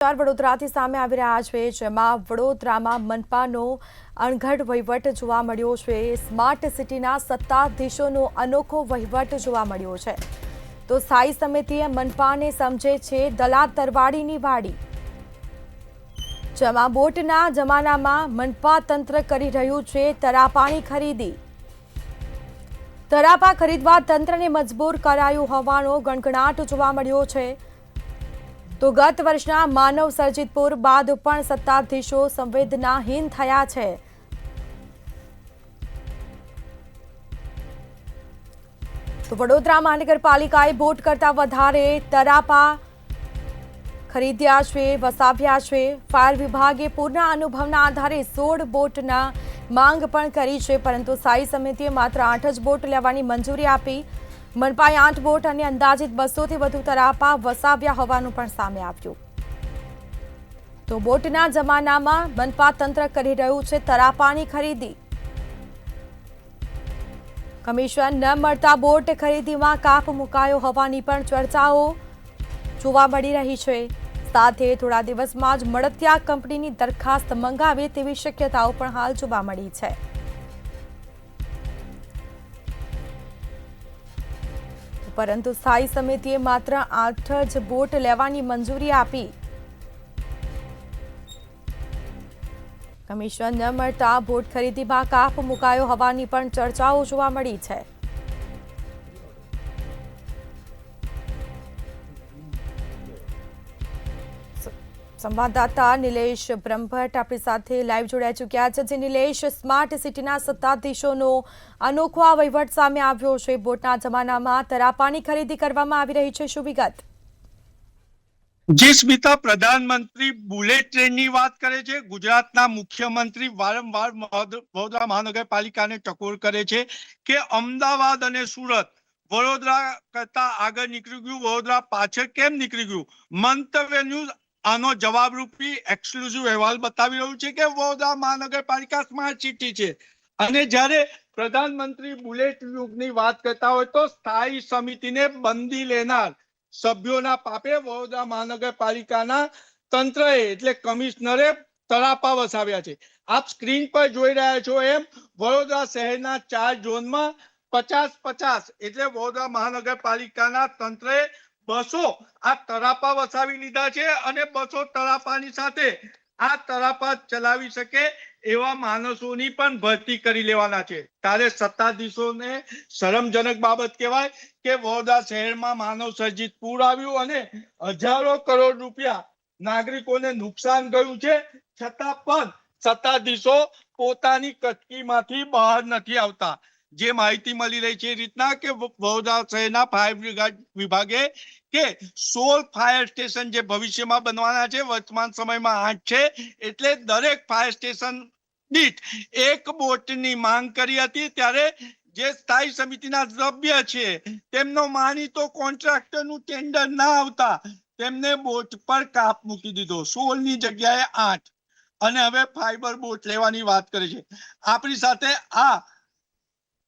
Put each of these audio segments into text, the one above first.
વડોદરાથી સામે આવી રહ્યા છે, જેમાં વડોદરામાં મનપાનો અણઘડ વહીવટ જોવા મળ્યો છે। સ્માર્ટ સિટીના સત્તાધીશોનો અનોખો વહીવટ જોવા મળ્યો છે। તો સ્થાયી સમિતિએ મનપાને સમજે છે દલાલ તરવાડીની વાડી, જેમાં બોટના જમાનામાં મનપા તંત્ર કરી રહ્યું છે તરાપાની ખરીદી। તરાપા ખરીદવા તંત્રને મજબૂર કરાયું હોવાનો ગણગણાટ જોવા મળ્યો છે। તો ગત વર્ષના માનવ સર્જિત પૂર બાદ પણ સત્તાધીશો સંવેદનાહીન થયા છે। તો વડોદરા મહાનગરપાલિકાએ બોટ કરતા વધારે તરાપા ખરીદ્યા છે, વસાવ્યા છે। ફાયર વિભાગે પૂરના અનુભવના આધારે 16 બોટના માંગ પણ કરી છે, પરંતુ સ્થાયી સમિતિએ માત્ર 8 જ બોટ લેવાની મંજૂરી આપી। મનપાએ 8 બોટ અને અંદાજિત 200થી વધુ તરાપા વસાવ્યા હોવાનું પણ સામે આવ્યું। તો બોટના જમાનામાં મનપા તંત્ર કરી રહ્યું છે તરાપાની ખરીદી। કમિશન ન મળતા બોટ ખરીદીમાં કાપ મુકાયો હોવાની પણ ચર્ચાઓ જોવા મળી રહી છે। સાથે થોડા દિવસમાં જ મળતિયા કંપનીની દરખાસ્ત મંગાવે તેવી શક્યતાઓ પણ હાલ જોવા મળી છે। પરંતુ સ્થાયી સમિતિએ માત્ર 8 જ બોટ લેવાની મંજૂરી આપી। કમિશન ન મળતા બોટ ખરીદીમાં કાપ મુકાયો હોવાની પણ ચર્ચાઓ જોવા મળી છે। સંવાદદાતા નિલેશ બ્રહ્મભટ્ટ આપણી સાથે લાઈવ જોડાઈ ચૂક્યા છે। જે નિલેશ, સ્માર્ટ સિટીના સત્તાધીશોનો અનોખો આ વહીવટ સામે આવ્યો છે। બોટના જમાનામાં તરાપાની ખરીદી કરવામાં આવી રહી છે, શું વિગત? જી સ્મિતા, પ્રધાનમંત્રી બુલેટ ટ્રેનની વાત કરે છે। ગુજરાતના મુખ્યમંત્રી વારંવાર વડોદરા મહાનગરપાલિકાને ટકોર કરે છે કે અમદાવાદ અને સુરત વડોદરા કરતા આગળ નીકળી ગયું, વડોદરા પાછળ કેમ નીકળી ગયું। મંતવ્ય ન્યૂઝ આનો જવાબરૂપી એક્સક્લુઝિવ અહેવાલ બતાવી રહ્યું છે કે વડોદરા મહાનગરપાલિકા સ્માર્ટ સિટી છે। અને જ્યારે પ્રધાનમંત્રી બુલેટ યુગની વાત કરતા હોય તો સ્થાયી સમિતિને બંદી લેનાર સભ્યોના પાપે વડોદરા મહાનગરપાલિકાના તંત્રએ એટલે કમિશનરે તરાપા વસાવ્યા છે। આપ સ્ક્રીન પર જોઈ રહ્યા છો એમ વડોદરા શહેરના 4 ઝોનમાં 50-50 એટલે વડોદરા મહાનગરપાલિકાના તંત્રએ 200 આ તરાપા વસાવી લીધા છે અને 200 તરાપાની સાથે આ તરાપા ચલાવી શકે એવા માણસોની પણ ભરતી કરી લેવાના છે। ત્યારે સત્તાધીશોને શરમજનક બાબત કહેવાય કે વડોદરા શહેરમાં માનવ સર્જિત પૂર આવ્યું અને હજારો કરોડ રૂપિયા નાગરિકોને નુકસાન ગયું છે, છતાં પણ સત્તાધીશો પોતાની કટકીમાંથી બહાર નથી આવતા। જે માહિતી મળી રહી છે એ રીતના કે વડોદરા શહેરના ફાયર વિભાગે કે 16 ફાયર સ્ટેશન જે ભવિષ્યમાં બનવાના છે, વર્તમાન સમયમાં 8 છે, એટલે દરેક ફાયર સ્ટેશન દીઠ 1 બોટની માંગ કરી હતી। ત્યારે જે સ્થાયી સમિતિના સભ્ય છે તેમનો માનીતો કોન્ટ્રાક્ટરનું ટેન્ડર ના આવતા તેમને બોટ પર કાપ મૂકી દીધો, 16 ની જગ્યાએ 8 અને હવે ફાઈબર બોટ લેવાની વાત કરે છે। આપણી સાથે આ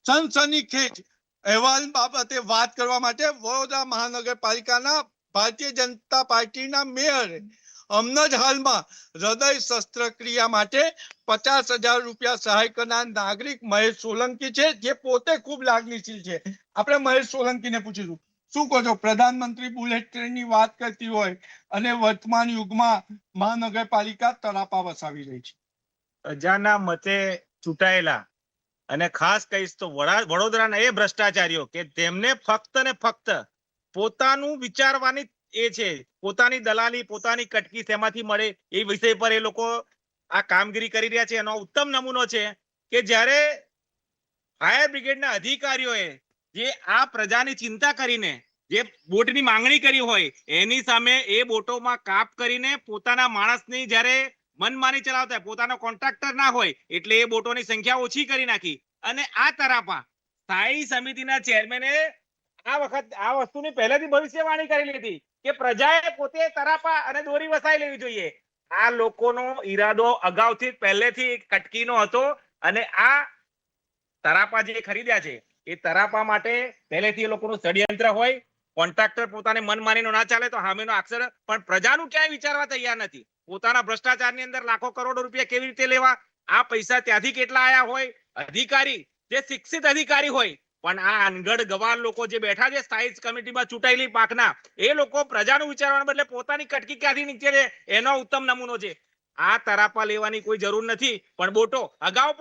સનસનીખેજ અહેવાલ બાબતે વાત કરવા માટે વડોદરા મહાનગરપાલિકાના ભારતીય જનતા પાર્ટીના મેયરે હમણાં જ હાલમાં હૃદય શસ્ત્રક્રિયા માટે 50,000 રૂપિયા સહાય કરનાર નાગરિક મહેશ સોલંકી છે, જે પોતે ખૂબ લાગણીશીલ છે। આપણે મહેશ સોલંકીને પૂછીશું, શું કહો છો? પ્રધાનમંત્રી બુલેટ ટ્રેનની વાત કરતી હોય અને વર્તમાન યુગમાં મહાનગરપાલિકા તરાપા વસાવી રહી છે। પ્રજાના મતે ચૂંટાયેલા અને ખાસ કહીશ તો વડોદરાના એ ભ્રષ્ટાચારીઓ કે તેમને ફક્ત ને ફક્ત પોતાનું વિચારવાની એ છે, પોતાની દલાલી, પોતાની કટકી તેમાંથી મળે એ વિષય પર એ લોકો આ કામગીરી કરી રહ્યા છે। એનો ઉત્તમ નમૂનો છે કે જ્યારે ફાયર બ્રિગેડના અધિકારીઓએ જે આ પ્રજાની ચિંતા કરીને જે બોટની માંગણી કરી હોય એની સામે એ બોટોમાં કાપ કરીને પોતાના માણસની જ્યારે મનમાની ચલાવતા હોય, પોતાનો કોન્ટ્રાક્ટર ના હોય એટલે એ બોટોની સંખ્યા ઓછી કરી નાખી। અને આ તરાપા સ્થાયી સમિતિના ચેરમેને આ વખત આ વસ્તુની પહેલેથી ભવિષ્યવાણી કરેલી હતી કે પ્રજાએ પોતે તરાપા અને દોરી વસાઈ લેવી જોઈએ। આ લોકોનો ઈરાદો અગાઉથી પહેલેથી કટકીનો હતો અને આ તરાપા જે ખરીદ્યા છે એ તરાપા માટે પહેલેથી એ લોકોનું ષડયંત્ર હોય કોન્ટ્રાક્ટર પોતાને મનમાનીનો ના ચાલે તો સામેનો આક્ષર, પણ પ્રજાનું ક્યાંય વિચારવા તૈયાર નથી. પોતાના ભ્રષ્ટાચારની અંદર લાખો કરોડો રૂપિયા કેવી રીતે લેવા, આ પૈસા ત્યાંથી કેટલા આયા હોય, અધિકારી જે શિક્ષિત અધિકારી હોય પણ આ અનગઢ ગવાર લોકો જે બેઠા છે સ્થાયી કમિટીમાં ચૂંટાયેલી પાકના, એ લોકો પ્રજાનું વિચારવાના બદલે પોતાની કટકી ક્યાંથી નીકળે એનો ઉત્તમ નમૂનો છે. આ તરાપા લેવાની કોઈ જરૂર નથી. પણ બોટો અગાઉ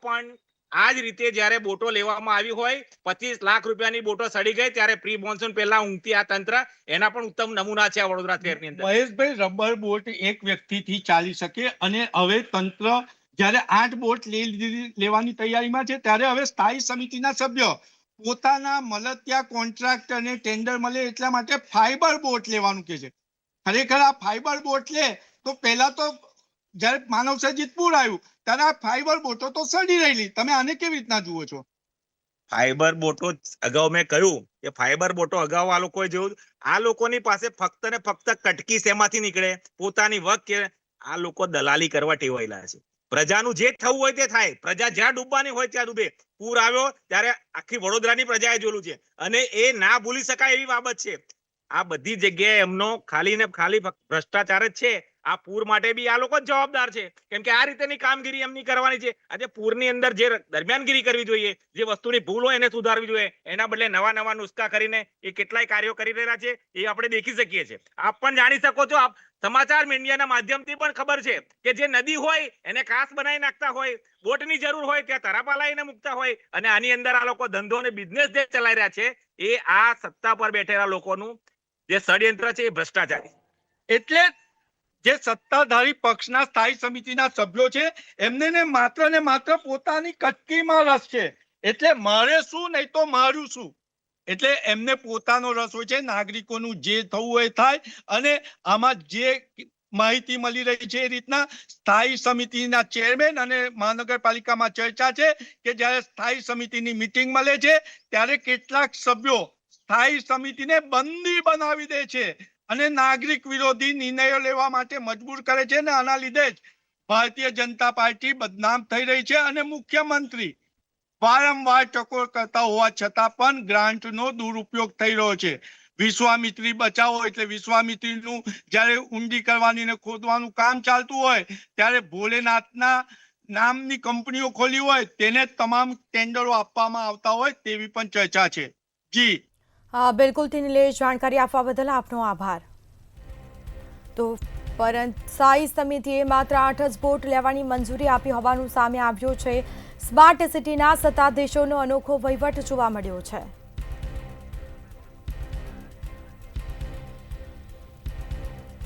પણ આ જ રીતે જ્યારે બોટો લેવામાં આવી હોય, 25 લાખ રૂપિયાની બોટો સડી ગઈ ત્યારે પ્રી મોન્સૂન પહેલા ઊંઘતી આ તંત્ર, એના પણ ઉત્તમ નમૂના છે આ વડોદરા શહેરની અંદર. મહેશભાઈ, રબર બોટ એક વ્યક્તિથી ચાલી શકે અને હવે તંત્ર જ્યારે 8 બોટ લેવાની તૈયારીમાં છે ત્યારે હવે સ્થાયી સમિતિના સભ્યો પોતાના મળતિયા કોન્ટ્રાક્ટરને ટેન્ડર મળે એટલા માટે ફાઈબર બોટ લેવાનું કે છે. ખરેખર આ ફાઈબર બોટ લે તો પહેલા તો જ્યારે માનવ સર્જિત પૂર આવ્યું ત્યારે આ ફાઈબર બોટો તો સડી રહેલી, તમે આને કેવી રીતના જુઓ છો? ફાઈબર બોટો અગાઉ મેં કહ્યું કે ફાઈબર બોટો અગાઉ આ લોકોએ જોયું. આ લોકોની પાસે ફક્ત ને ફક્ત કટકી શેમાંથી નીકળે, પોતાની વક કે આ લોકો દલાલી કરવા ટેવાયેલા છે. પ્રજાનું જે થવું હોય તે થાય, પ્રજા જ્યાં ડૂબવાની હોય ત્યાં ડૂબે. પૂર આવ્યો ત્યારે આખી વડોદરાની પ્રજાએ જોયું છે અને એ ના ભૂલી શકાય એવી બાબત છે. આ બધી જગ્યાએ એમનો ખાલી ને ખાલી ભ્રષ્ટાચાર જ છે. આ પૂર માટે બી આ લોકો જ જવાબદાર છે, કેમ કે આ રીતેની કામગીરી એમની કરવાની છે. આજે પૂરની અંદર જે દરમિયાનગીરી કરવી જોઈએ, જે વસ્તુની ભૂલ હોય એને સુધારવી જોઈએ, એના બદલે નવા નુસ્ખા કરીને એ કેટલાય કાર્યો કરી રહ્યા છે એ આપણે દેખી શકીએ છીએ. આપ પણ જાણી શકો છો, આપ સમાચાર મીડિયાના માધ્યમથી પણ ખબર છે કે જે નદી હોય એને કાસ બનાવી નાખતા હોય, બોટની જરૂર હોય ત્યાં તરાપા લાવીને મૂકતા હોય, અને આની અંદર આ લોકો ધંધો અને બિઝનેસ જે ચલાવી રહ્યા છે એ આ સત્તા પર બેઠેલા લોકોનું જે ષડયંત્ર છે એ ભ્રષ્ટાચારી. એટલે જે સત્તાધારી પક્ષના સ્થાયી સમિતિના સભ્યો છે એમને ને માત્ર પોતાની કટકીમાં રસ છે. એટલે મારે શું નહીં તો મારું શું, એટલે એમને પોતાનો રસ હોય છે. નાગરિકોનું જે થવું હોય થાય. અને આમાં જે માહિતી મળી રહી છે એ રીતના સ્થાયી સમિતિના ચેરમેન અને મહાનગરપાલિકામાં ચર્ચા છે કે જ્યારે સ્થાયી સમિતિની મીટિંગ મળે છે ત્યારે કેટલાક સભ્યો સ્થાયી સમિતિને બંદી બનાવી દે છે અને નાગરિક વિરોધી નિર્ણયો લેવા માટે મજબૂર કરે છે. અને આના લીધે જ ભારતીય જનતા પાર્ટી બદનામ થઈ રહી છે અને મુખ્યમંત્રી વારંવાર ટકોર કરતા હોવા છતાં પણ ગ્રાન્ટનો દુરુપયોગ થઈ રહ્યો છે. વિશ્વામિત્રી બચાવો એટલે વિશ્વામિત્રીનું જ્યારે ઊંડી કરવાની ને ખોદવાનું કામ ચાલતું હોય ત્યારે ભોલેનાથના નામની કંપનીઓ ખોલી હોય તેને તમામ ટેન્ડરો આપવામાં આવતા હોય તેવી પણ ચર્ચા છે. જી બિલકુલ નિલેશ, જાણકારી આપવા બદલ આપનો આભાર. તો પરંતુ સ્થાયી સમિતિએ માત્ર 8 જ બોટ લેવાની મંજૂરી આપી હોવાનું સામે આવ્યું છે. સ્માર્ટ સિટીના સત્તાધીશોનો અનોખો વહીવટ જોવા મળ્યો છે.